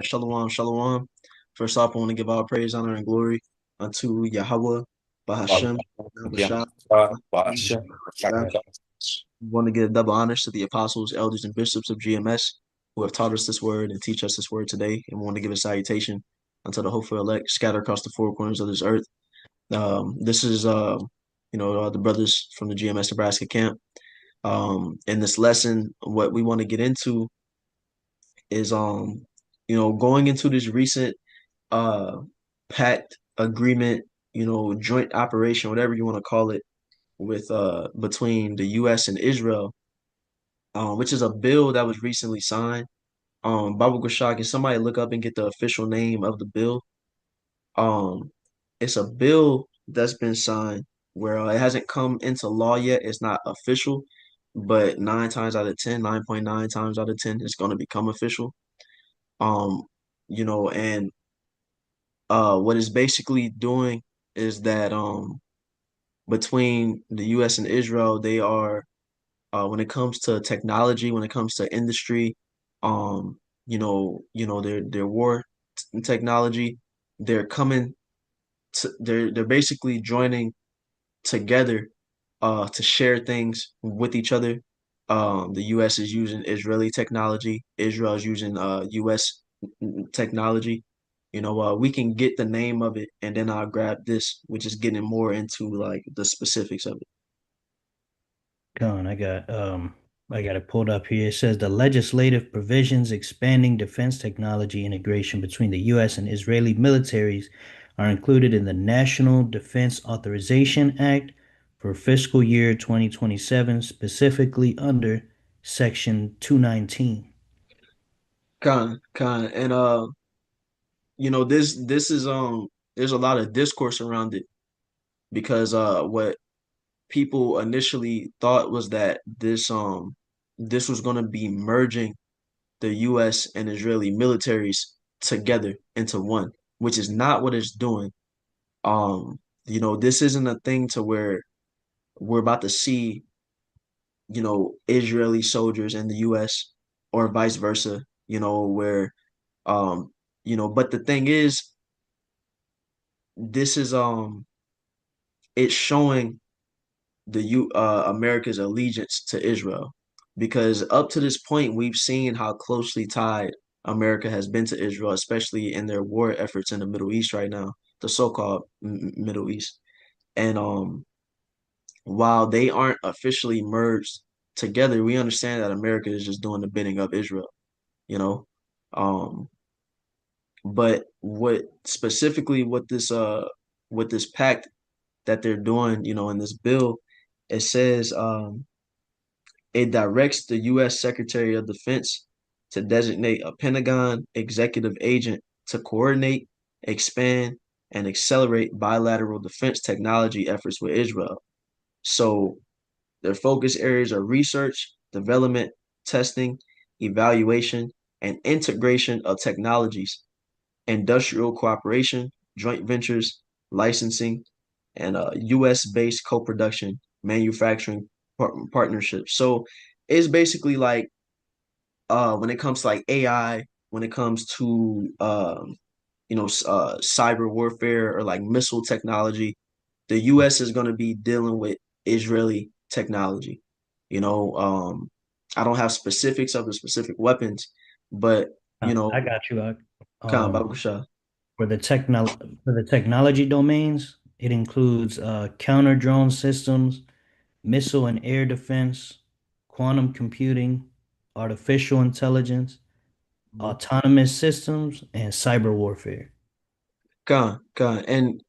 Shalom, shalom. First off, I want to give all praise, honor, and glory unto Yahweh, Bahashem, Yahushua. We want to give double honors to the apostles, elders, and bishops of GMS who have taught us this word and teach us this word today. And we want to give a salutation unto the hopeful elect scattered across the four corners of this earth. This is, the brothers from the GMS Nebraska camp. In this lesson, what we want to get into is, going into this recent uh pact agreement, joint operation, whatever you want to call it, with between the US and Israel, which is a bill that was recently signed. Baba Gashak, can somebody look up and get the official name of the bill? Um, it's a bill that's been signed where it hasn't come into law yet. It's not official, but 9 times out of 10, it's going to become official. Um, and what it's basically doing is that between the US and Israel, they are when it comes to technology, when it comes to industry, their war technology, they're coming they're basically joining together to share things with each other. The US is using Israeli technology, Israel is using US technology. We can get the name of it and then I'll grab this, which is getting more into like the specifics of it. Con, I got it pulled up here. It says the legislative provisions expanding defense technology integration between the US and Israeli militaries are included in the National Defense Authorization Act for fiscal year 2027, specifically under Section 219. And this is there's a lot of discourse around it because what people initially thought was that this was going to be merging the US and Israeli militaries together into one, which is not what it's doing. This isn't a thing to where we're about to see, Israeli soldiers in the US or vice versa, where but the thing is, this is it's showing the U America's allegiance to Israel. Because up to this point, we've seen how closely tied America has been to Israel, especially in their war efforts in the Middle East right now, the so-called Middle East. And while they aren't officially merged together, we understand that America is just doing the bidding of Israel, you know. Um, but what specifically what this pact that they're doing, in this bill, it says it directs the U.S. Secretary of Defense to designate a Pentagon executive agent to coordinate, expand, and accelerate bilateral defense technology efforts with Israel. So their focus areas are research, development, testing, evaluation, and integration of technologies, industrial cooperation, joint ventures, licensing, and U.S.-based co-production, manufacturing partnerships. So it's basically like when it comes to like AI, when it comes to cyber warfare or like missile technology, the U.S. is going to be dealing with Israeli technology. You know, I don't have specifics of the specific weapons, but I got you. Khan Um, Babusha. for the technology domains, it includes counter drone systems, missile and air defense, quantum computing, artificial intelligence, autonomous systems, and cyber warfare. Khan. And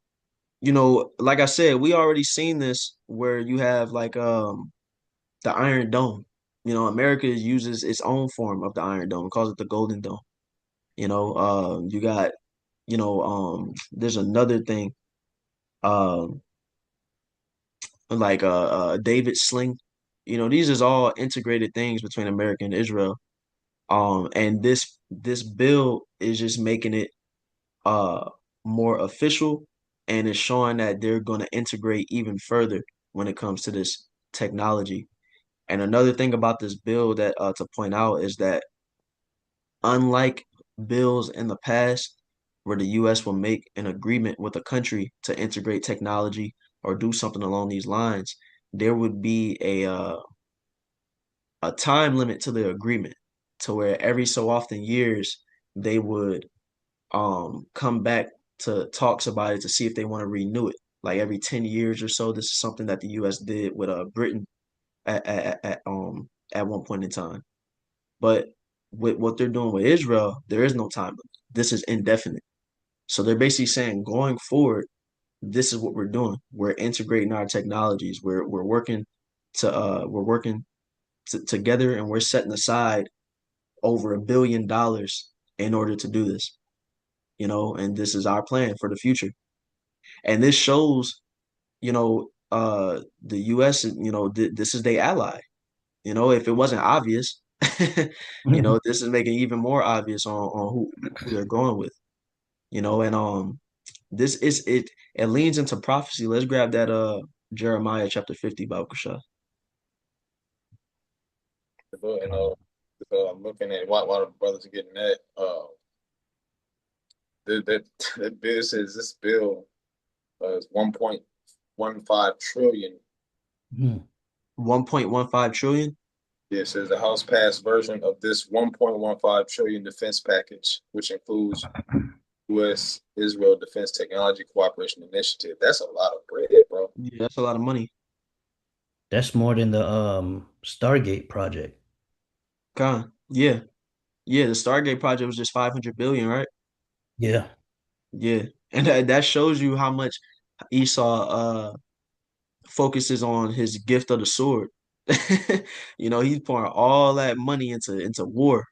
like I said, we already seen this where you have like the Iron Dome. America uses its own form of the Iron Dome, calls it the Golden Dome. You got, there's another thing, um, like David Sling. These is all integrated things between America and Israel. And this bill is just making it uh more official, and it's showing that they're going to integrate even further when it comes to this technology. And another thing about this bill that to point out is that unlike bills in the past where the US will make an agreement with a country to integrate technology or do something along these lines, there would be a time limit to the agreement to where every so often years they would come back to talks about it to see if they want to renew it. Like every 10 years or so, this is something that the US did with Britain at one point in time. But with what they're doing with Israel, there is no time limit. This is indefinite. So they're basically saying going forward, this is what we're doing. We're integrating our technologies. We're working together, and we're setting aside over $1 billion in order to do this. And this is our plan for the future. And this shows, the US, this is their ally. If it wasn't obvious, this is making it even more obvious on who they're going with. And this is it leans into prophecy. Let's grab that Jeremiah chapter 50 Bible Kushah. You know, I'm looking at why the brothers are getting that. That that bill says this bill is 1.15 trillion. 1.15 trillion. Yeah, it says the House passed version of this 1.15 trillion defense package, which includes U.S. Israel Defense Technology Cooperation Initiative. That's a lot of bread, bro. Yeah, that's a lot of money. That's more than the Stargate project. Yeah. Yeah, the Stargate project was just 500 billion, right? Yeah. Yeah. And that shows you how much Esau focuses on his gift of the sword. He's pouring all that money into war,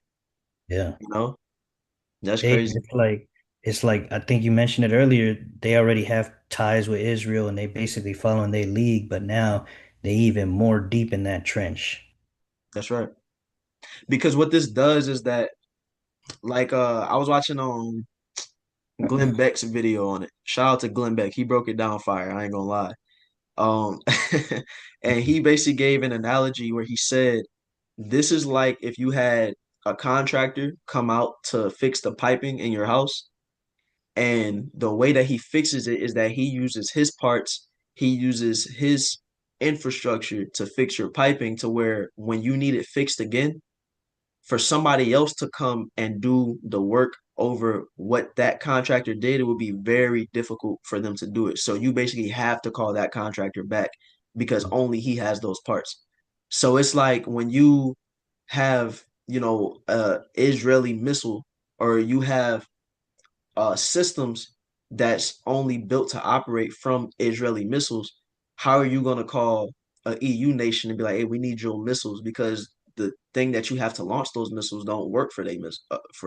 Yeah. you know? That's They crazy. it's like I think you mentioned it earlier, they already have ties with Israel and they basically following their league, but now they even more deep in that trench. That's right. Because what this does is that like I was watching Glenn Beck's video on it. Shout out to Glenn Beck. He broke it down fire. I ain't gonna lie. Um and he basically gave an analogy where he said this is like if you had a contractor come out to fix the piping in your house. And the way that he fixes it is that he uses his parts, he uses his infrastructure to fix your piping to where when you need it fixed again, for somebody else to come and do the work over what that contractor did, it would be very difficult for them to do it. So you basically have to call that contractor back because only he has those parts. So it's like when you have, Israeli missile or you have systems that's only built to operate from Israeli missiles, how are you going to call an EU nation and be like, "Hey, we need your missiles," because the thing that you have to launch those missiles don't work for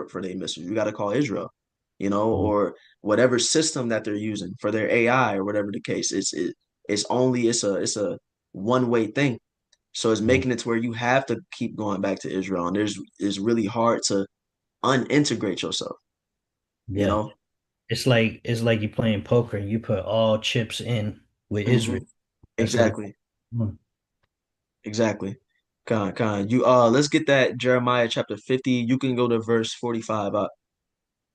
for their missiles. You got to call Israel, Mhm. or whatever system that they're using for their AI or whatever the case. It's a one way thing. So it's Mhm. making it to where you have to keep going back to Israel, and it's really hard to unintegrate yourself. You Yeah. know. It's like you playing poker and you put all chips in with hmm Israel. That's how they. Exactly. Mhm. Exactly. You let's get that Jeremiah chapter 50. You can go to verse 45.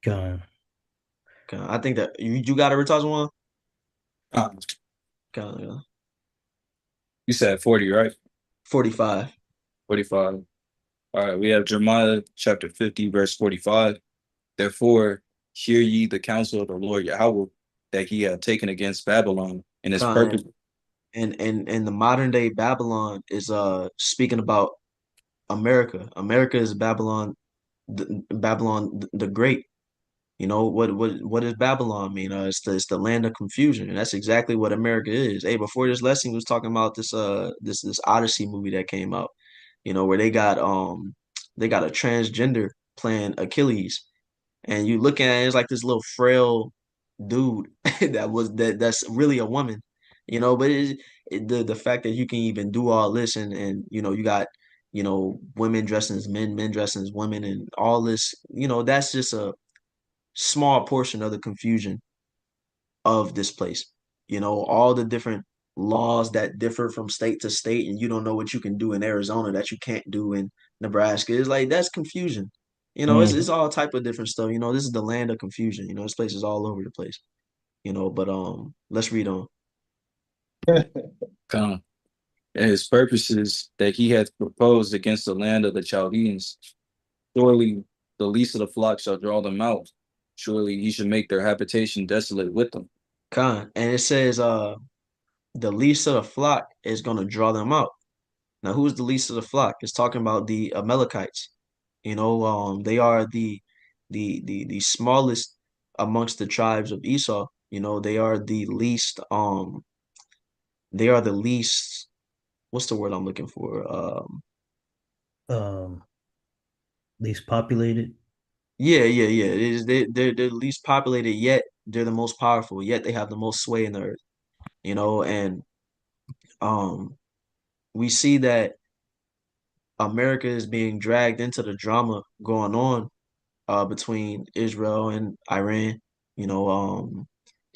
Con. I think that you got a retouch one? Uh, Yeah. you said 40, right? 45. 45. All right, we have Jeremiah chapter 50, verse 45. Therefore, hear ye the counsel of the Lord Yahweh that he hath taken against Babylon and his Con purpose. and the modern day Babylon is speaking about America. America is Babylon the Great. What does Babylon mean? It's the land of confusion, and that's exactly what America is. Hey, before this lesson, we was talking about this Odyssey movie that came out. Where they got a transgender playing Achilles, and you looking at it, it's like this little frail dude that's really a woman. But the fact that you can even do all this and you got women dressing as men, men dressing as women, and all this, that's just a small portion of the confusion of this place. All the different laws that differ from state to state, and you don't know what you can do in Arizona that you can't do in Nebraska. It's like that's confusion. It's Mm. all type of different stuff. This is the land of confusion. This place is all over the place. But let's read on. Come. And his purposes that he hath proposed against the land of the Chaldeans. Surely the least of the flock shall draw them out. Surely he should make their habitation desolate with them. And it says the least of the flock is gonna draw them out. Now, who's the least of the flock? It's talking about the Amalekites. They are the smallest amongst the tribes of Esau. They are the least, what's the word I'm looking for? Um, Least populated. Yeah. It is they're the least populated, yet they're the most powerful, yet they have the most sway in the earth. And um we see that America is being dragged into the drama going on between Israel and Iran,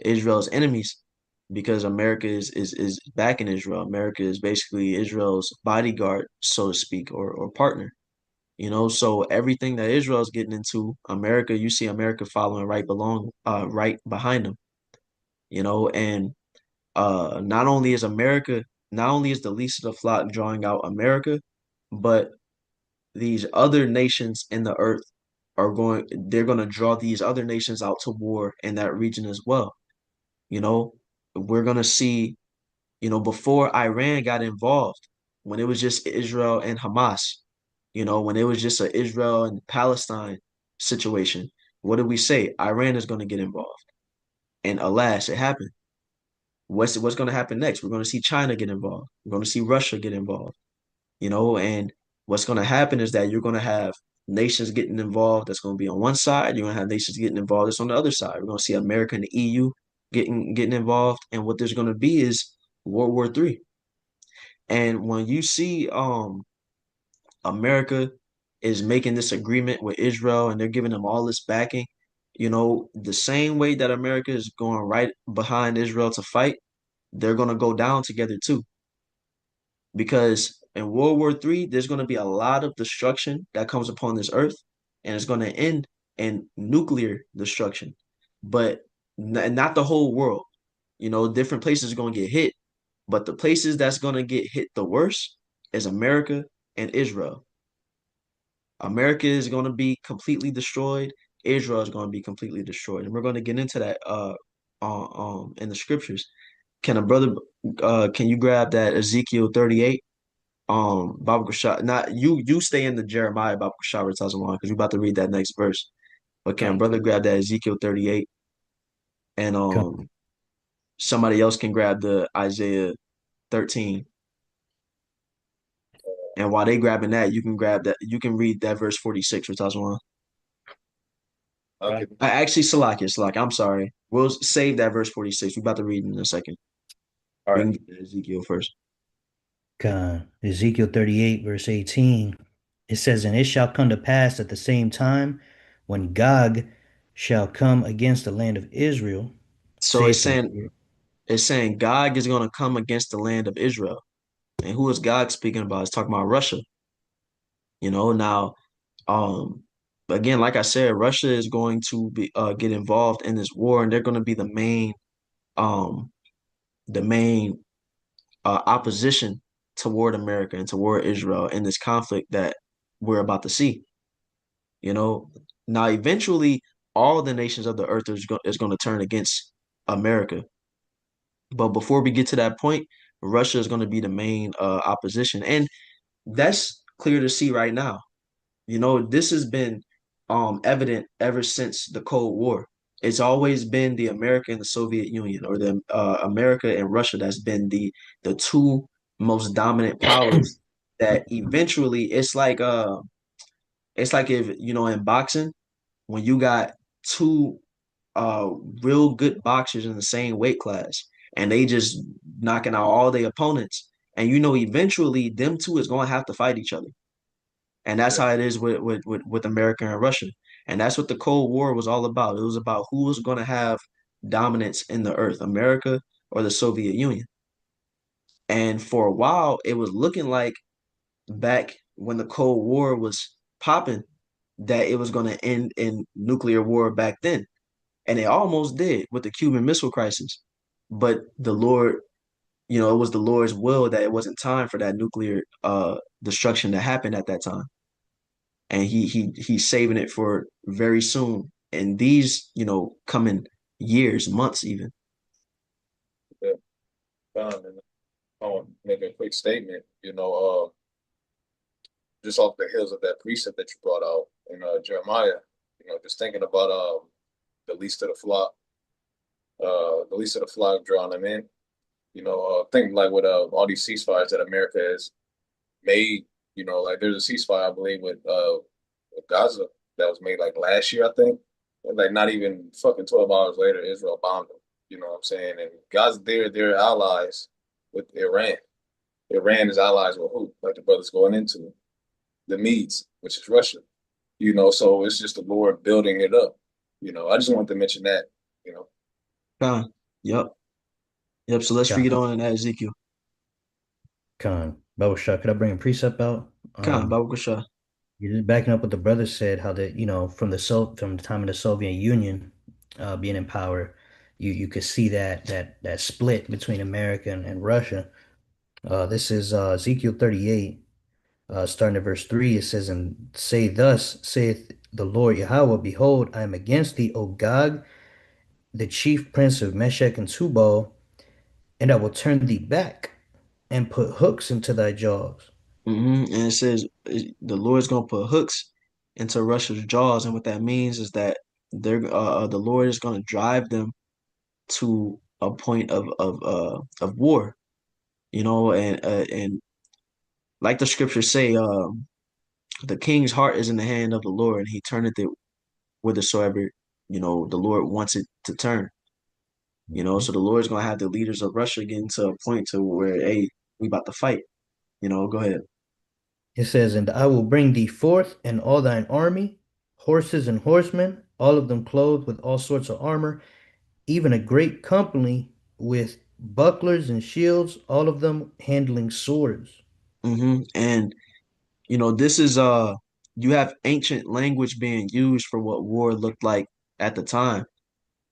Israel's enemies, because America is backing Israel. America is basically Israel's bodyguard, so to speak, or partner. So everything that Israel's getting into, America, you see America following right behind them, and not only is the least of the flock drawing out America, but these other nations in the earth they're going to draw these other nations out to war in that region as well. You know, we're going to see, before Iran got involved, when it was just Israel and Hamas, when it was just a Israel and Palestine situation, what did we say? Iran is going to get involved. And alas, it happened. What's going to happen next? We're going to see China get involved. We're going to see Russia get involved. And what's going to happen is that you're going to have nations getting involved that's going to be on one side. You're going to have nations getting involved that's on the other side. We're going to see America and the EU getting involved, and what there's going to be is World War III. And when you see America is making this agreement with Israel and they're giving them all this backing, the same way that America is going right behind Israel to fight, they're going to go down together too, because in World War III, there's going to be a lot of destruction that comes upon this earth, and it's going to end in nuclear destruction, but not the whole world. Different places are going to get hit, but the places that's going to get hit the worst is America and Israel. America is going to be completely destroyed. Israel is going to be completely destroyed, and we're going to get into that in the scriptures. Can you grab that Ezekiel 38? Baba Kashab, not you stay in the Jeremiah Baba Kashab Tazalon because we're about to read that next verse. But can Come. brother grab that Ezekiel 38, and Come. somebody else can grab the Isaiah 13. And while they grabbing that, you can read that verse 46 for Tazalon. Okay. Actually, Salakia, I'm sorry. We'll save that verse 46. We're about to read in a second. All We right. can get to Ezekiel first. Ezekiel 38, verse 18. It says, "And it shall come to pass at the same time when Gog shall come against the land of Israel, So saith the Lord." it's saying Gog is going to come against the land of Israel. And who is Gog speaking about? It's talking about Russia. Now, um, again, like I said, Russia is going to get involved in this war, and they're going to be um, the main opposition toward America and toward Israel in this conflict that we're about to see. You know, Now eventually, all the nations of the earth is going to turn against America. But before we get to that point, Russia is going to be the main opposition, and that's clear to see right now. This has been evident ever since the Cold War. It's always been the America and the Soviet Union, or the America and Russia, that's been the two most dominant powers. That eventually, it's like if in boxing, when you got two uh real good boxers in the same weight class, and they just knocking out all their opponents, and eventually them two is going to have to fight each other. And that's Yeah. how it is with America and Russia. And that's what the Cold War was all about. It was about who was going to have dominance in the earth, America or the Soviet Union. And for a while, it was looking like, back when the Cold War was popping, that it was going to end in nuclear war back then. And it almost did with the Cuban Missile Crisis. But the Lord, it was the Lord's will that it wasn't time for that nuclear destruction to happen at that time. And he's saving it for very soon. And these, coming years, months even. Yeah. And I want to make a quick statement. Just off the heels of that precept that you brought out in Jeremiah. Just thinking about the least of the flock, drawing them in. Think like with all these ceasefires that America has made. Like there's a ceasefire I believe with Gaza that was made like last year, I think. And like not even fucking 12 hours later, Israel bombed them. You know what I'm saying? And Gaza, they're allies with Iran. Iran is allies with who? Like the brothers going into the Medes, which is Russia. So it's just the Lord building it up. I just wanted to mention that. You know, Con. Yep. Yep. So let's Con, read on in that Ezekiel. Con. Baba Shah, could I bring a precept out? Con, Baba Kasha. You're just backing up what the brother said, how that, from the time of the Soviet Union being in power, you could see that split between America and Russia. This is Ezekiel 38, starting at verse 3. It says, "And say thus saith the Lord Yahweh, Behold, I am against thee, O Gog, the chief prince of Meshech and Tubal, and I will turn thee back and put hooks into thy jaws." And it says the Lord's gonna put hooks into Russia's jaws, and what that means is that the Lord is gonna drive them to a point of war, and like the scriptures say, the king's heart is in the hand of the Lord, and he turneth it whithersoever the Lord wants it to turn. So the Lord's gonna have the leaders of Russia getting to a point to where, hey, we about to fight. Go ahead. It says, "And I will bring thee forth and all thine army, horses and horsemen, all of them clothed with all sorts of armor, even a great company with bucklers and shields, all of them handling swords." And this is you have ancient language being used for what war looked like at the time.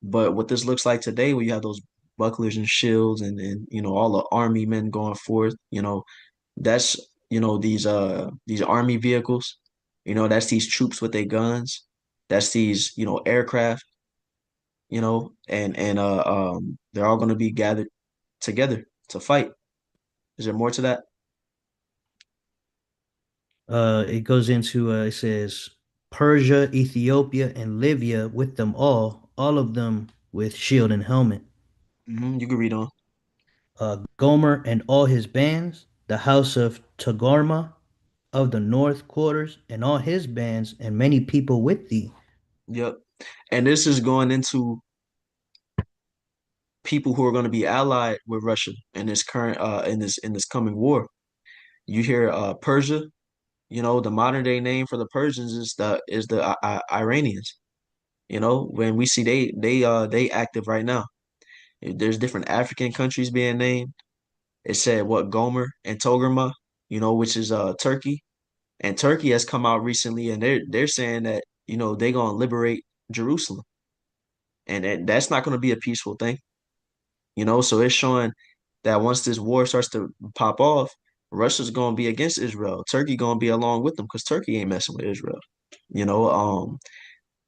But what this looks like today, where you have those bucklers and shields and all the army men going forth, that's these army vehicles, that's these troops with their guns, that's these aircraft, and they're all going to be gathered together to fight. Is there more to that? It goes into, it says, Persia, Ethiopia, and Libya with them all of them with shield and helmet. You can read on. Gomer and all his bands, the house of Togarma of the north quarters, and all his bands, and many people with thee. Yep. And this is going into people who are going to be allied with Russia in this current in this coming war. You hear Persia, the modern day name for the Persians is the Iranians. When we see they active right now. There's different African countries being named. It said what Gomer and Togarma, which is Turkey. And Turkey has come out recently and they're saying that, they're gonna liberate Jerusalem. And that's not gonna be a peaceful thing. So it's showing that once this war starts to pop off, Russia's gonna be against Israel. Turkey gonna be along with them because Turkey ain't messing with Israel. You know, um,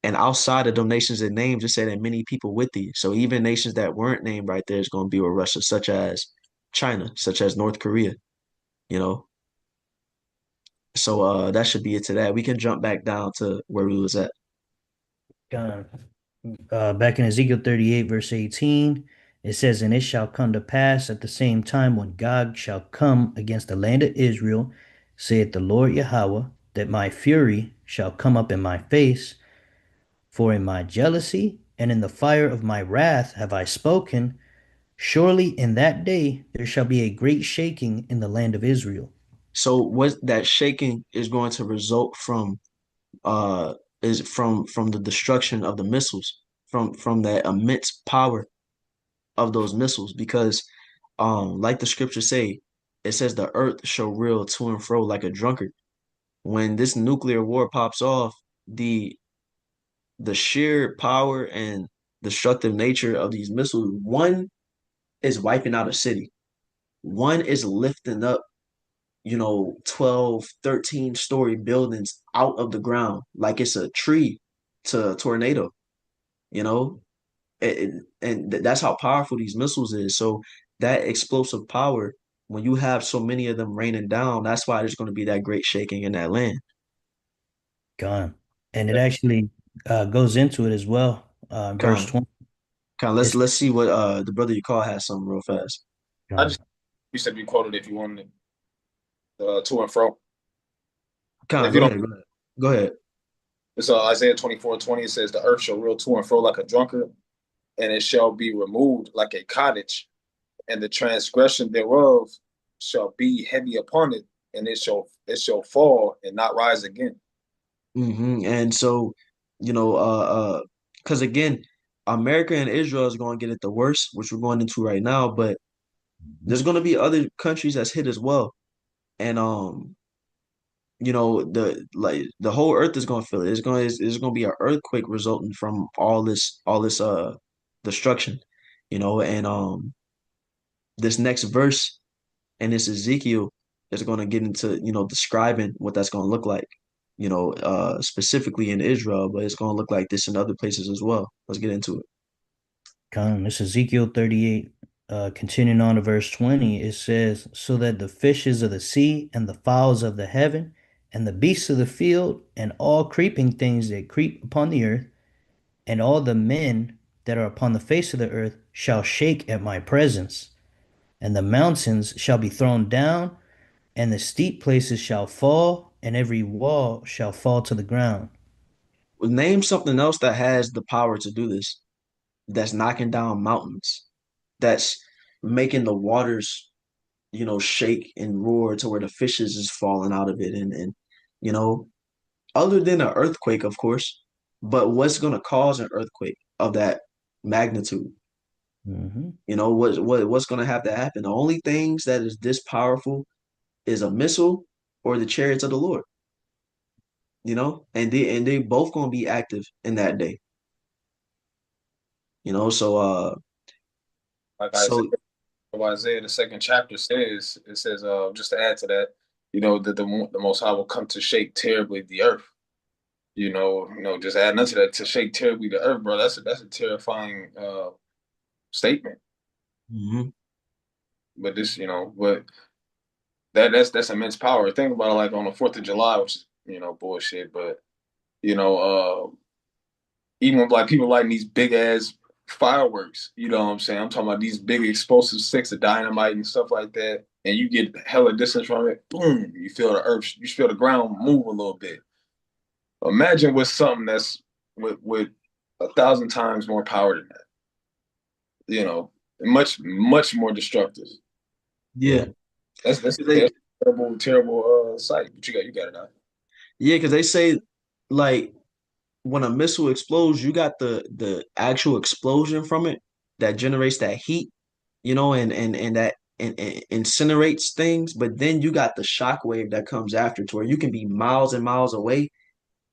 and outside of them nations and names, it said that many people with thee. So even nations that weren't named right there is gonna be with Russia, such as China, such as North Korea, you know. So that should be it to that. We can jump back down to where we was at. God. Back in Ezekiel 38, verse 18, it says, "And it shall come to pass at the same time when Gog shall come against the land of Israel, saith the Lord Yahweh, that my fury shall come up in my face, for in my jealousy and in the fire of my wrath have I spoken. Surely in that day there shall be a great shaking in the land of Israel." So what that shaking is going to result from uh is from the destruction of the missiles, from that immense power of those missiles, because like the scriptures say, it says the earth shall reel to and fro like a drunkard. When this nuclear war pops off, the the sheer power and destructive nature of these missiles. One is wiping out a city. One is lifting up, 12, 13-story buildings out of the ground like it's a tree to a tornado, you know? That's how powerful these missiles is. So that explosive power, when you have so many of them raining down, that's why there's going to be that great shaking in that land. Gone. And it actually goes into it as well. Verse Con, 20. con, let's It's let's see what the brother you call has something real fast. I gone. just you said be quoted if you wanted to and fro. Con, If you go don't, ahead, go ahead. Go ahead. it's Isaiah 24:20. It says, "The earth shall reel to and fro like a drunkard, and it shall be removed like a cottage, and the transgression thereof shall be heavy upon it, and it shall fall and not rise again." And so, because again, America and Israel is going to get it the worst, which we're going into right now, but Mhm. there's going to be other countries that's hit as well. And the whole earth is going to feel it. It's going to be an earthquake resulting from all this destruction, and this next verse and this Ezekiel is going to get into, describing what that's going to look like, specifically in Israel, but it's going to look like this in other places as well. Let's get into it. Gone. This is Ezekiel 38. Continuing on to verse 20, it says, "So that the fishes of the sea and the fowls of the heaven and the beasts of the field and all creeping things that creep upon the earth and all the men that are upon the face of the earth shall shake at my presence, and the mountains shall be thrown down, and the steep places shall fall, and every wall shall fall to the ground." Name something else that has the power to do this, that's knocking down mountains, that's making the waters, shake and roar to where the fishes is falling out of it. And you know, other than an earthquake, of course, but what's going to cause an earthquake of that magnitude? Hmm. What's going to have to happen? The only things that is this powerful is a missile or the chariots of the Lord, and they both going to be active in that day, so Like Isaiah, so Isaiah, the second chapter says, it says, just to add to that, that the Most High will come to shake terribly the earth. Just adding into that, to shake terribly the earth, bro. That's a terrifying statement. mhm. But but that's immense power. Think about it, like on the Fourth of July, which is bullshit. But you know, even with like people lighting these big ass fireworks, you know what I'm saying? I'm talking about these big explosive sticks of dynamite and stuff like that, and you get hella distance from it, boom, you feel the ground move a little bit. Imagine with something that's with 1,000 times more power than that, you know, much much more destructive. Yeah, That's 'Cause a they terrible terrible sight. But you got it out. yeah, because they say, like, when a missile explodes, you got the actual explosion from it that generates that heat, and that and incinerates things. But then you got the shock wave that comes after, to where you can be miles and miles away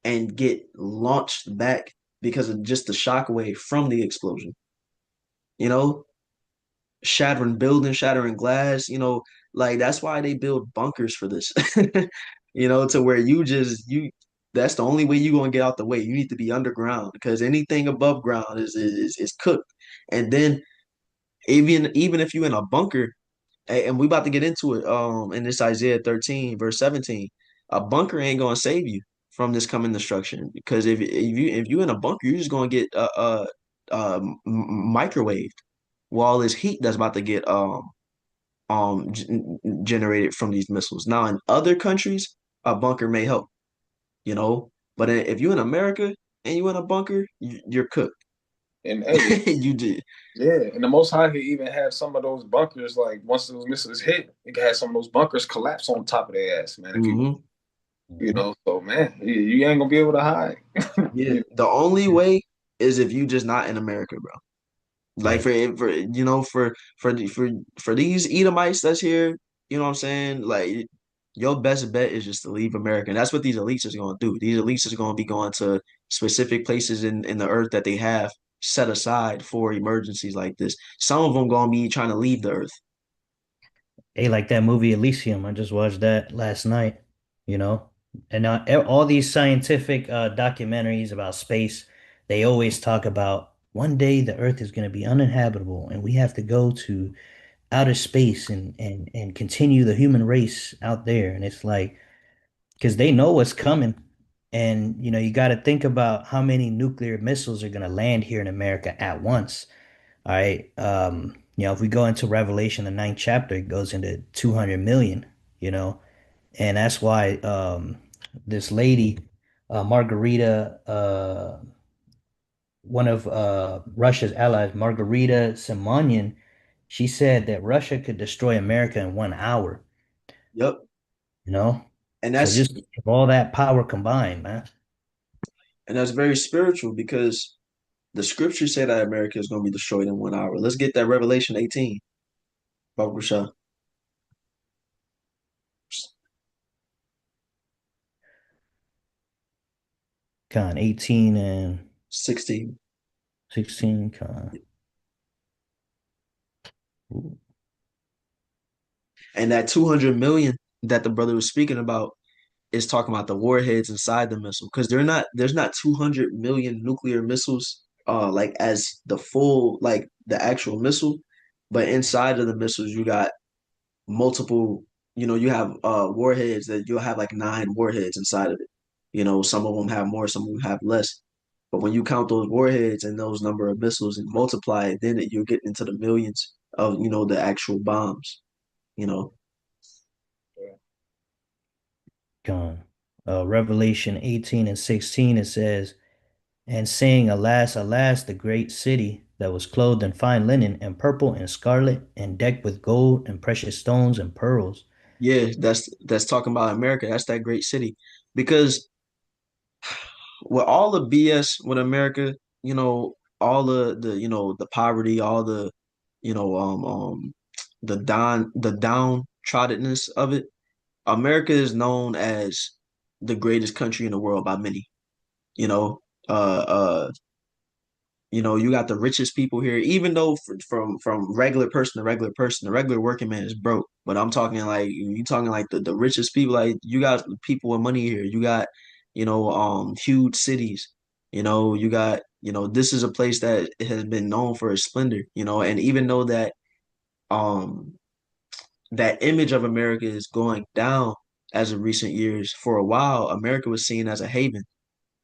and get launched back because of just the shock wave from the explosion. You know, shattering buildings, shattering glass. Like that's why they build bunkers for this. To where that's the only way you're gonna get out the way. You need to be underground because anything above ground is cooked. And then even if you're in a bunker, and we about to get into it in this Isaiah 13 verse 17, a bunker ain't gonna save you from this coming destruction, because if you in a bunker, you're just gonna get microwaved with all this heat that's about to get g generated from these missiles. Now, in other countries, a bunker may help, you know, but if you're in America and you in a bunker, you're cooked. And hey, You did. yeah, and the Most High could even have some of those bunkers, like once those missiles hit, it could have some of those bunkers collapse on top of their ass, man. If Hmm. so man, you ain't gonna be able to hide. Yeah. The only way is if you just not in America, bro. Like Right. for these Edomites that's here, you know what I'm saying? Like your best bet is just to leave America. And that's what these elites is going to do. These elites is going to be going to specific places in the earth that they have set aside for emergencies like this. Some of them going to be trying to leave the earth. Hey, like that movie Elysium, I just watched that last night, you know? And all these scientific documentaries about space, they always talk about one day the Earth is going to be uninhabitable and we have to go to outer space and continue the human race out there. And it's like, because they know what's coming. And, you got to think about how many nuclear missiles are going to land here in America at once. All right. If we go into Revelation, the ninth chapter, it goes into 200 million, you know, and that's why this lady, Margarita, one of Russia's allies, Margarita Simonyan, she said that Russia could destroy America in 1 hour, Yep. you know? And So that's just all that power combined, man. and that's very spiritual because the scriptures say that America is going to be destroyed in 1 hour. Let's get that Revelation 18. Baruch Shah, Con 18 and 16. 16, con. Ooh, And that 200 million that the brother was speaking about is talking about the warheads inside the missile because there's not 200 million nuclear missiles like as the full like the actual missile, but inside of the missiles you got multiple, you have warheads that you'll have like nine warheads inside of it. Some of them have more, some of them have less. But when you count those warheads and those number of missiles and multiply it, then you'll get into the millions of, the actual bombs, you know. con. Revelation 18 and 16, it says, and saying, Alas, alas, the great city that was clothed in fine linen and purple and scarlet and decked with gold and precious stones and pearls. Yeah, that's talking about America. That's that great city. Because with all the BS with America, all the poverty, all the, you know, the downtroddenness of it, America is known as the greatest country in the world by many. You know, uh, uh, you got the richest people here, even though from regular person to regular person, the regular working man is broke. But I'm talking like you talking like the richest people. Like you got people with money here. You got, huge cities. You got, this is a place that has been known for its splendor. And even though um that image of America is going down as of recent years, for a while, America was seen as a haven.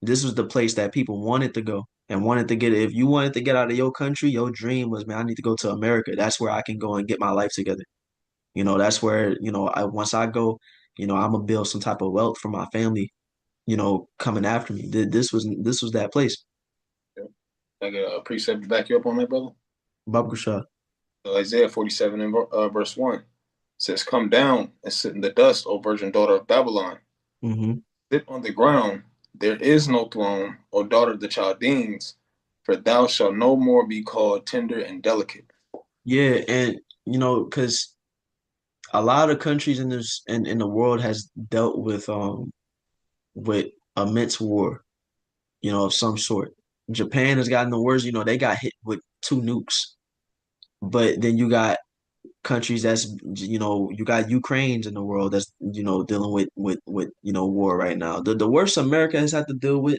This was the place that people wanted to go and wanted to get it. If you wanted to get out of your country, your dream was, man, I need to go to America. That's where I can go and get my life together. That's where, once I go, I'm gonna build some type of wealth for my family, coming after me. This was that place. I got a precept to back you up on that, brother. Babkusha. Isaiah 47 and verse 1 says, Come down and sit in the dust, O virgin daughter of Babylon. Hmm. Sit on the ground. There is no throne, O daughter of the Chaldeans, for thou shalt no more be called tender and delicate. Yeah, and because a lot of countries in the world has dealt with immense war, of some sort. Japan has gotten the worst, they got hit with two nukes. But then you got countries that's, you got Ukraine's in the world that's, dealing with war right now. The worst America has had to deal with,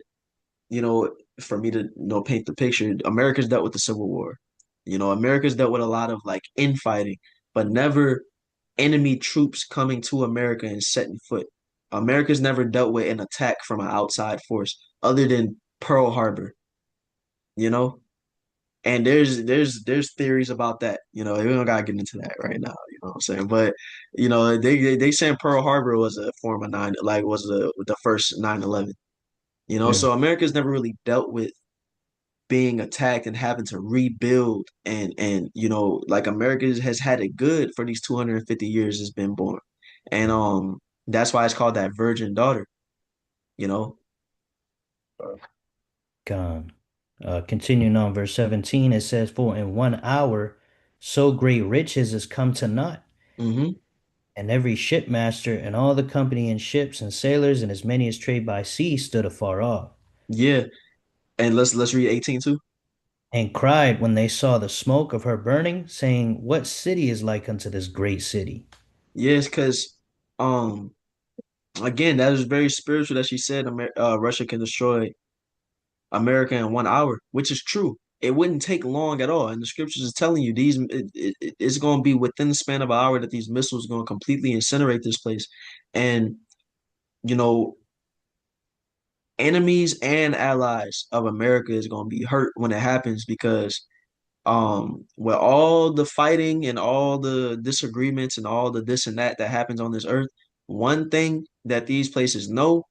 you know, for me to, paint the picture, America's dealt with the Civil War. America's dealt with a lot of like infighting, but never enemy troops coming to America and setting foot. America's never dealt with an attack from an outside force other than Pearl Harbor, you know? And there's theories about that. We don't gotta get into that right now. You know what I'm saying? But they saying Pearl Harbor was a form of was the first 9/11. Yeah. So America's never really dealt with being attacked and having to rebuild and like America has had it good for these 250 years it's been born. And that's why it's called that virgin daughter, you know. Gone. Continuing on verse 17, it says, For in 1 hour so great riches is come to naught, Hmm. And every shipmaster and all the company and ships and sailors and as many as trade by sea stood afar off, Yeah. And let's read 18 too. and cried when they saw the smoke of her burning, saying, What city is like unto this great city? Yes, because um again, that is very spiritual that she said Russia can destroy America in 1 hour, which is true. It wouldn't take long at all. And the scriptures is telling you it's going to be within the span of an hour that these missiles are going to completely incinerate this place. And, you know, enemies and allies of America is going to be hurt when it happens because with all the fighting and all the disagreements and all the this and that that happens on this earth, one thing that these places know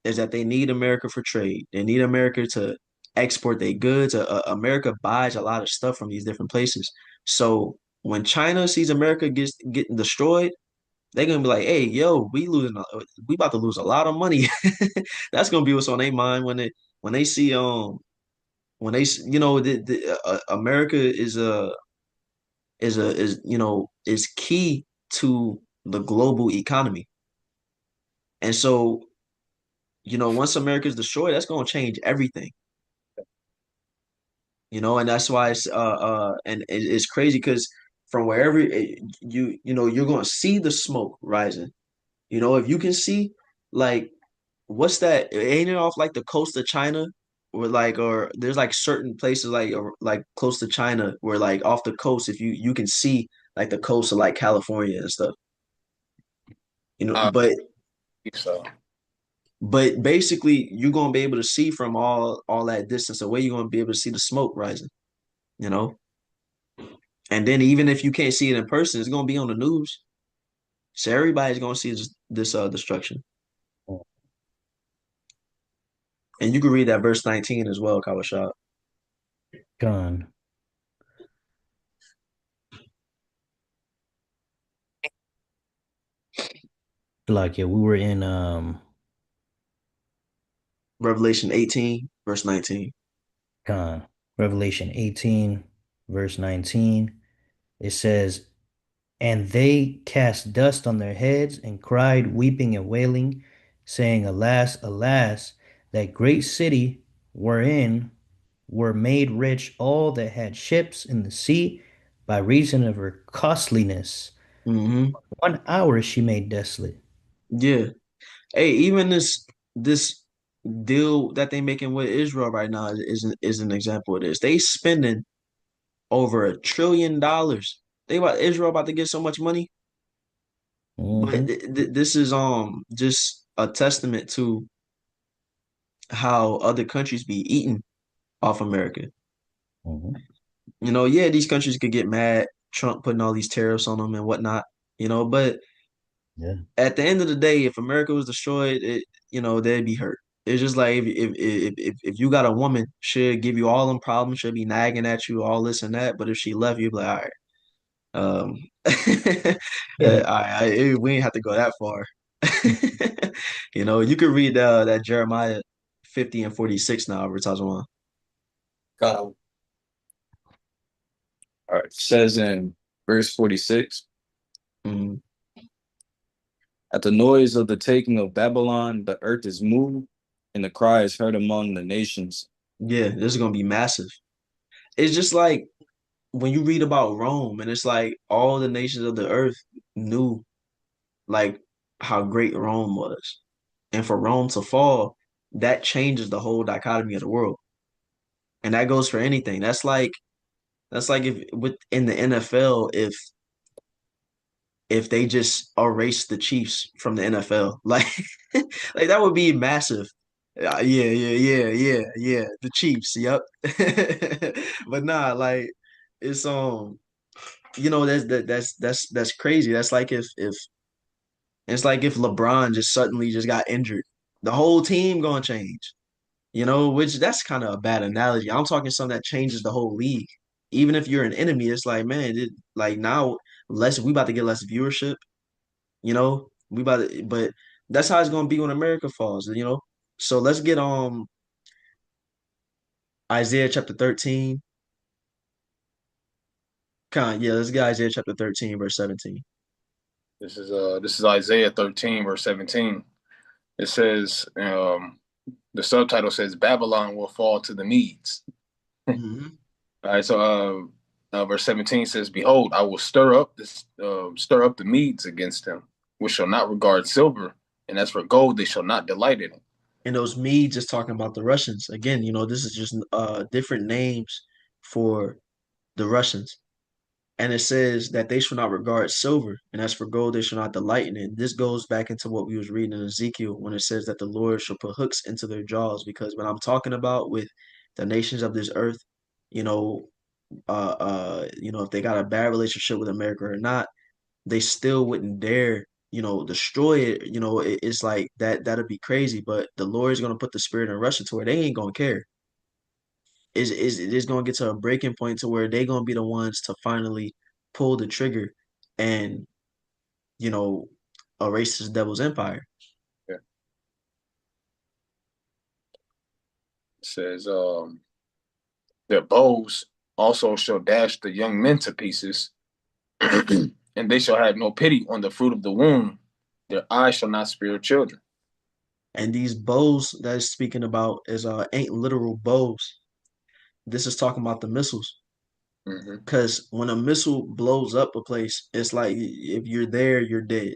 is that they need America for trade. They need America to export their goods. America buys a lot of stuff from these different places. So when China sees America getting destroyed, they're gonna be like, "Hey, yo, we about to lose a lot of money." That's gonna be what's on their mind when they see America is key to the global economy, and so once America is destroyed, that's gonna change everything. And that's why it's crazy because from wherever you're going to see the smoke rising. If you can see, like, what's that? Ain't it off like the coast of China, or there's like certain places like close to China where like off the coast, if you can see like the coast of like California and stuff. You know, I but think so. but basically you're gonna be able to see from all that distance away. You're gonna be able to see the smoke rising. You know. And then even if you can't see it in person, it's gonna be on the news. So everybody's gonna see this destruction. And you can read that verse 19 as well, Kawashab. Gone. Like, yeah, we were in Revelation 18, verse 19. gone. Revelation 18, verse 19. It says, And they cast dust on their heads and cried, weeping and wailing, saying, Alas, alas, that great city wherein were made rich all that had ships in the sea by reason of her costliness. Hmm. 1 hour she made desolate. Yeah. Hey, even this deal that they making with Israel right now is an example of this. They spending over $1 trillion. Israel about to get so much money, but Hmm. this is just a testament to how other countries be eating off America. Hmm. Yeah, these countries could get mad, Trump putting all these tariffs on them and whatnot, but Yeah. at the end of the day, if America was destroyed, they'd be hurt. It's just like if you got a woman, she'll give you all them problems, she'll be nagging at you, all this and that. But if she left, you'd be like, all right, um, Yeah. we ain't have to go that far. You could read that Jeremiah 50 and 46 now, we're talking about. God, All right. It says in verse 46, Mhm. at the noise of the taking of Babylon, the earth is moved, and the cry is heard among the nations. Yeah, this is gonna be massive. It's just like when you read about Rome, and it's like all the nations of the earth knew like how great Rome was. And for Rome to fall, that changes the whole dichotomy of the world. And that goes for anything. That's like if in the NFL, if they just erase the Chiefs from the NFL. Like like that would be massive. Yeah. The Chiefs, yep. But nah, like it's that's crazy. That's like if LeBron just suddenly just got injured. The whole team gonna change. Which that's kind of a bad analogy. I'm talking something that changes the whole league. Even if you're an enemy, it's like, man, like now we about to get less viewership, we about to, but that's how it's gonna be when America falls. So let's get Isaiah chapter 13. Yeah, let's get Isaiah chapter 13, verse 17. This is Isaiah 13 verse 17. It says the subtitle says Babylon will fall to the Medes. Hmm. All right, so verse 17 says, "Behold, I will stir up the Medes against them, which shall not regard silver, and as for gold, they shall not delight in it." And those Medes is talking about the Russians. Again, this is just different names for the Russians. And it says that they shall not regard silver, and as for gold, they shall not delight in it. This goes back into what we was reading in Ezekiel when it says that the Lord shall put hooks into their jaws. Because when I'm talking about with the nations of this earth, you know, if they got a bad relationship with America or not, they still wouldn't dare, destroy it. It's like that'd be crazy. But the Lord's gonna put the spirit in Russia to where they ain't gonna care. Is gonna get to a breaking point to where they gonna be the ones to finally pull the trigger and you know erase this devil's empire. Yeah. It says their bows also shall dash the young men to pieces, and they shall have no pity on the fruit of the womb. Their eyes shall not spare children. And these bows that it's speaking about is ain't literal bows. This is talking about the missiles. Mm-hmm. Because when a missile blows up a place, it's like if you're there, you're dead.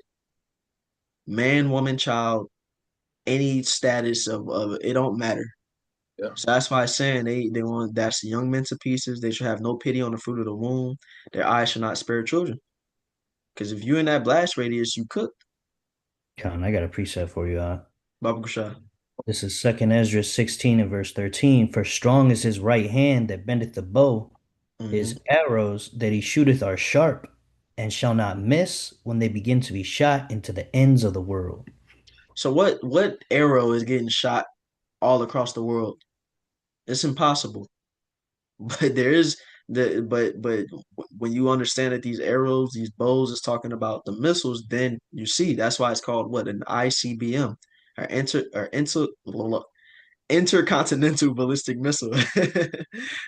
Man, woman, child, any status of it don't matter. Yeah. So that's why it's saying they want to dash the young men to pieces. They should have no pity on the fruit of the womb. Their eyes should not spare children. Because if you in that blast radius, you cooked. Con, I got a preset for you. Baba Gashah. This is Second Ezra 16 and verse 13. For strong is his right hand that bendeth the bow. Hmm. His arrows that he shooteth are sharp, and shall not miss when they begin to be shot into the ends of the world. So what arrow is getting shot all across the world? It's impossible. But there is but when you understand that these arrows, these bows is talking about the missiles, then you see that's why it's called what an ICBM or intercontinental ballistic missile. Which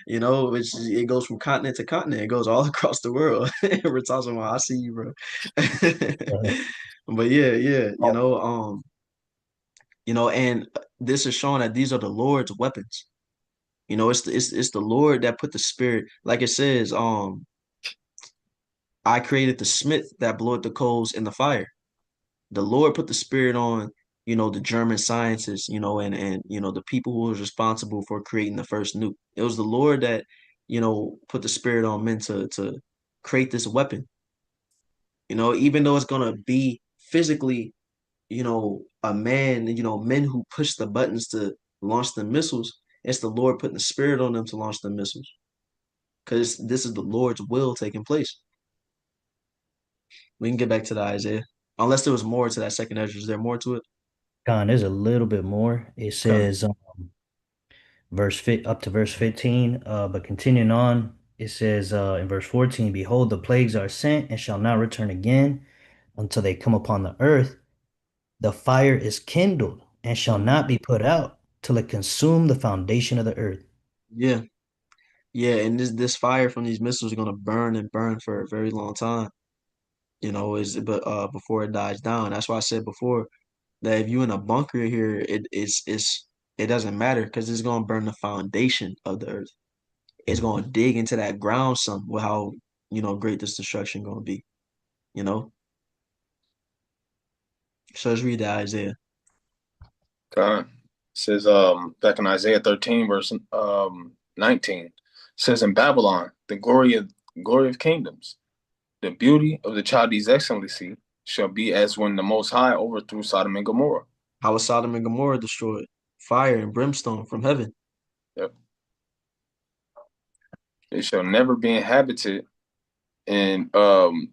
it goes from continent to continent. It goes all across the world. We're talking about I see you, bro. Uh, But yeah, yeah, and this is showing that these are the Lord's weapons. It's the Lord that put the spirit, like it says, I created the smith that bloweth the coals in the fire. The Lord put the spirit on, the German scientists, and the people who was responsible for creating the first nuke. It was the Lord that, put the spirit on men to create this weapon. Even though it's gonna be physically, a man, men who push the buttons to launch the missiles, it's the Lord putting the spirit on them to launch the missiles. Because this is the Lord's will taking place. We can get back to the Isaiah. Unless there was more to that second Ezra. Is there more to it? Con, there's a little bit more. It Okay. says up to verse 15, but continuing on, it says in verse 14, behold, the plagues are sent and shall not return again until they come upon the earth. The fire is kindled and shall Hmm. not be put out till it consume the foundation of the earth. Yeah. Yeah. And this fire from these missiles is gonna burn and burn for a very long time. Is but before it dies down. That's why I said before that if you in a bunker here, it doesn't matter because it's gonna burn the foundation of the earth. It's gonna dig into that ground some with how great this destruction gonna be. You know. So let's read that Isaiah. God. It says back in Isaiah 13, verse 19. It says in Babylon, the glory of kingdoms, the beauty of the Chaldees' excellency shall be as when the Most High overthrew Sodom and Gomorrah. How was Sodom and Gomorrah destroyed? Fire and brimstone from heaven. Yep. It shall never be inhabited, and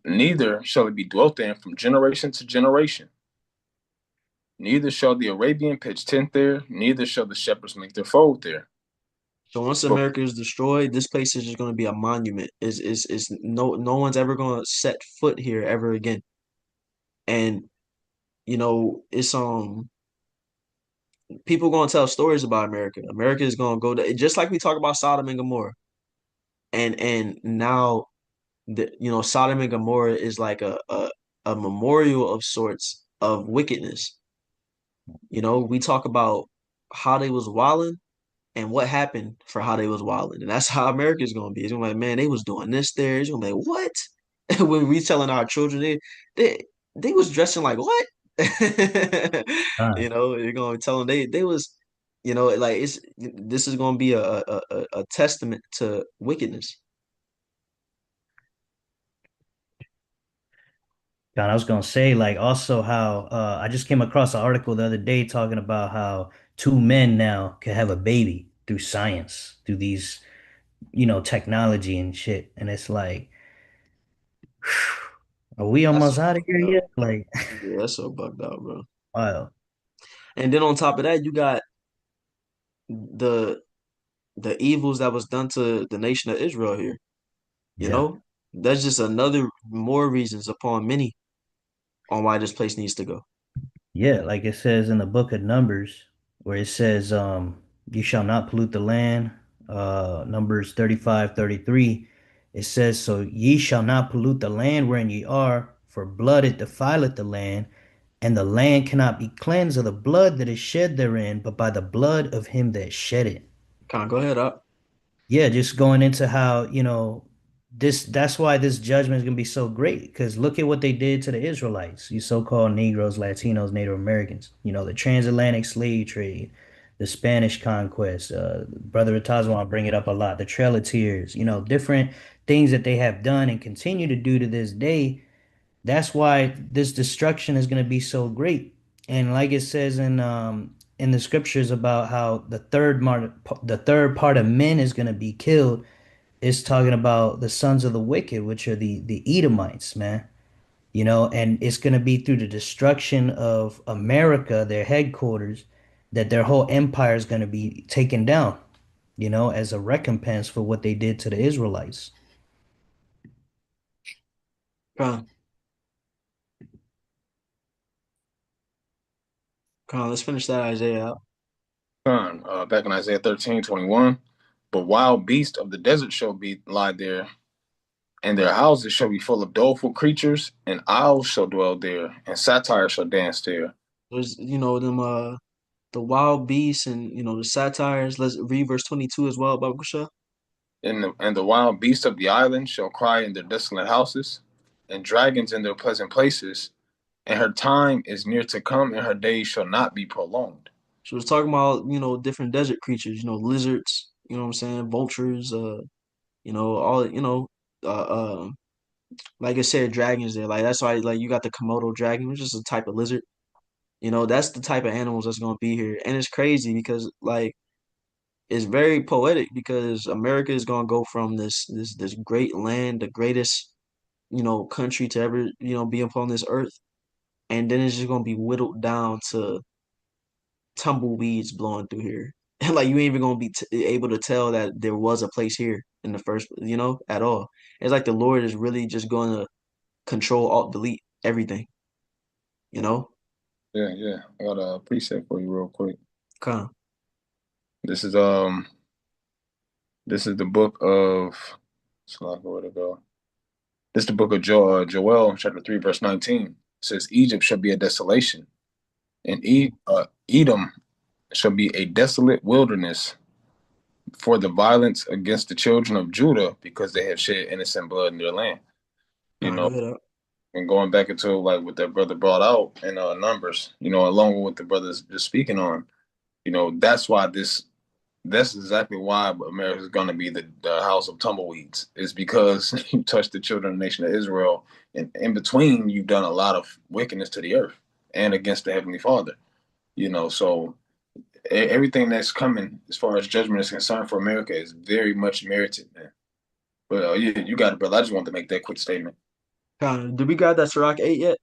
neither shall it be dwelt in from generation to generation. Neither shall the Arabian pitch tent there, neither shall the shepherds make their fold there. So once But America is destroyed, this place is just going to be a monument. Is no one's ever going to set foot here ever again. And it's people going to tell stories about America. America is going to go to just like we talk about Sodom and Gomorrah. And now Sodom and Gomorrah is like a a memorial of sorts of wickedness. You know, we talk about how they was wilding and what happened for how they was wilding. And that's how America's gonna be. It's gonna be like, man, they was doing this there. It's gonna be like, what? When we telling our children they they was dressing like what? Con, You know, you're gonna tell them they was, you know, like it's this is gonna be a testament to wickedness. I was gonna say like also how I just came across an article the other day talking about how two men now can have a baby through science, through these, technology and shit. And it's like, are we That's almost so out of here bugged out. yet? Like, Yeah, that's so bugged out, bro. wow. And then on top of that, you got the the evils that was done to the nation of Israel here. You Yeah. know, that's just another more reasons upon many on why this place needs to go. Yeah, like it says in the book of Numbers, where it says, you shall not pollute the land, Numbers 35:33. It says, so ye shall not pollute the land wherein ye are, for blood it defileth the land, and the land cannot be cleansed of the blood that is shed therein, but by the blood of him that shed it. Con, go ahead up. Yeah, just going into how, that's why this judgment is going to be so great because look at what they did to the Israelites, you so-called Negroes, Latinos, Native Americans, the transatlantic slave trade, the Spanish conquest, Brother Atazwan bring it up a lot, the Trail of Tears, different things that they have done and continue to do to this day. That's why this destruction is going to be so great. And like it says in the scriptures about how the third part of men is going to be killed, it's talking about the sons of the wicked, which are the Edomites, man. And it's going to be through the destruction of America, their headquarters, that their whole empire is going to be taken down, as a recompense for what they did to the Israelites. Con, Con, let's finish that Isaiah out. Back in Isaiah 13:21. But wild beasts of the desert shall be lie there, and their houses shall be full of doleful creatures, and owls shall dwell there, and satyrs shall dance there. There's, you know, them the wild beasts and the satires. Let's read verse 22 as well, Baba Kusha. And the wild beasts of the island shall cry in their desolate houses, and dragons in their pleasant places. And her time is near to come, and her days shall not be prolonged. So it's talking about, different desert creatures, lizards, you know what I'm saying, vultures, all, like I said, dragons there. Like that's why like you got the Komodo dragon, which is a type of lizard. That's the type of animals that's gonna be here. And it's crazy because like it's very poetic because America is gonna go from this great land, the greatest, country to ever, be upon this earth. And then it's just gonna be whittled down to tumbleweeds blowing through here. And like you ain't even gonna be able to tell that there was a place here in the first, at all. It's like the Lord is really just gonna control, alt, delete everything, you know? Yeah, yeah. I got a preset for you real quick. Come. This is um this is the book of so I where to go. This is the book of Joel, chapter 3, verse 19. It says, Egypt shall be a desolation, and Edom shall be a desolate wilderness for the violence against the children of Judah, because they have shed innocent blood in their land. You Come, go know, ahead up. and going back into like what that brother brought out in Numbers, along with what the brothers just speaking on, that's why that's exactly why America is going to be the house of tumbleweeds. Is because you touched the children of the nation of Israel, and in between, you've done a lot of wickedness to the earth and against the Heavenly Father. So everything that's coming as far as judgment is concerned for America is very much merited, man. But yeah, you got it, brother. I just wanted to make that quick statement. Come. Did we got that Sirach 8 yet?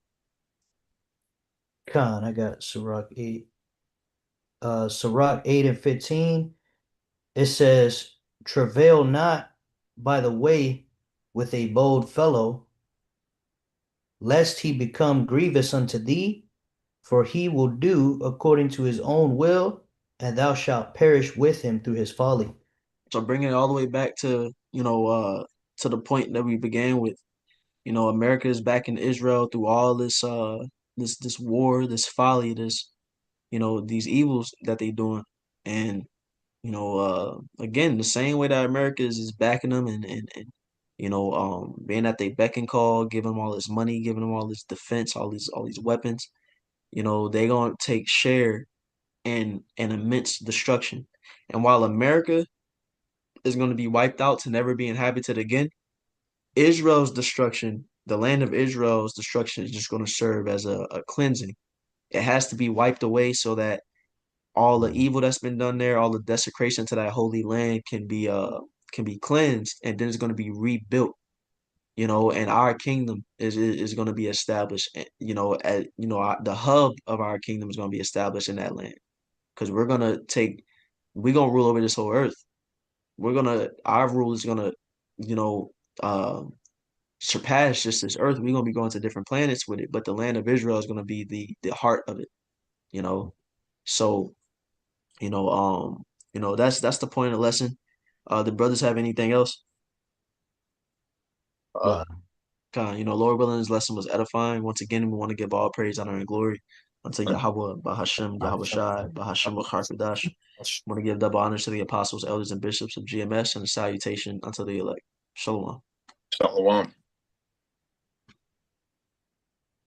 Con, I got Sirach 8. Sirach 8 and 15. It says, travail not by the way with a bold fellow, lest he become grievous unto thee, for he will do according to his own will, and thou shalt perish with him through his folly. So bringing it all the way back to, to the point that we began with. America is backing Israel through all this war, this folly, these evils that they doing. And again, the same way that America is backing them and being at they beck and call, giving them all this money, giving them all this defense, all these weapons, they gonna take share in an immense destruction. And while America is gonna be wiped out to never be inhabited again, Israel's destruction, the land of Israel's destruction is just gonna serve as a cleansing. It has to be wiped away so that all the evil that's been done there, all the desecration to that holy land can be cleansed, and then it's going to be rebuilt. And our kingdom is going to be established. The hub of our kingdom is going to be established in that land because we're gonna rule over this whole earth. Our rule is gonna, you know, uh, surpass just this earth. We're gonna be going to different planets with it, but the land of Israel is gonna be the heart of it. You know, so. You know, that's the point of the lesson. The brothers have anything else? Uh, Wow. Lord willing, this lesson was edifying. Once again, we want to give all praise, honor, and glory unto Yahweh, Bahashem, Yahweh Shai, Bahashem, Harkadash. Want to give double honors to the apostles, elders, and bishops of GMS, and a salutation unto the elect. Shalom. Shalom.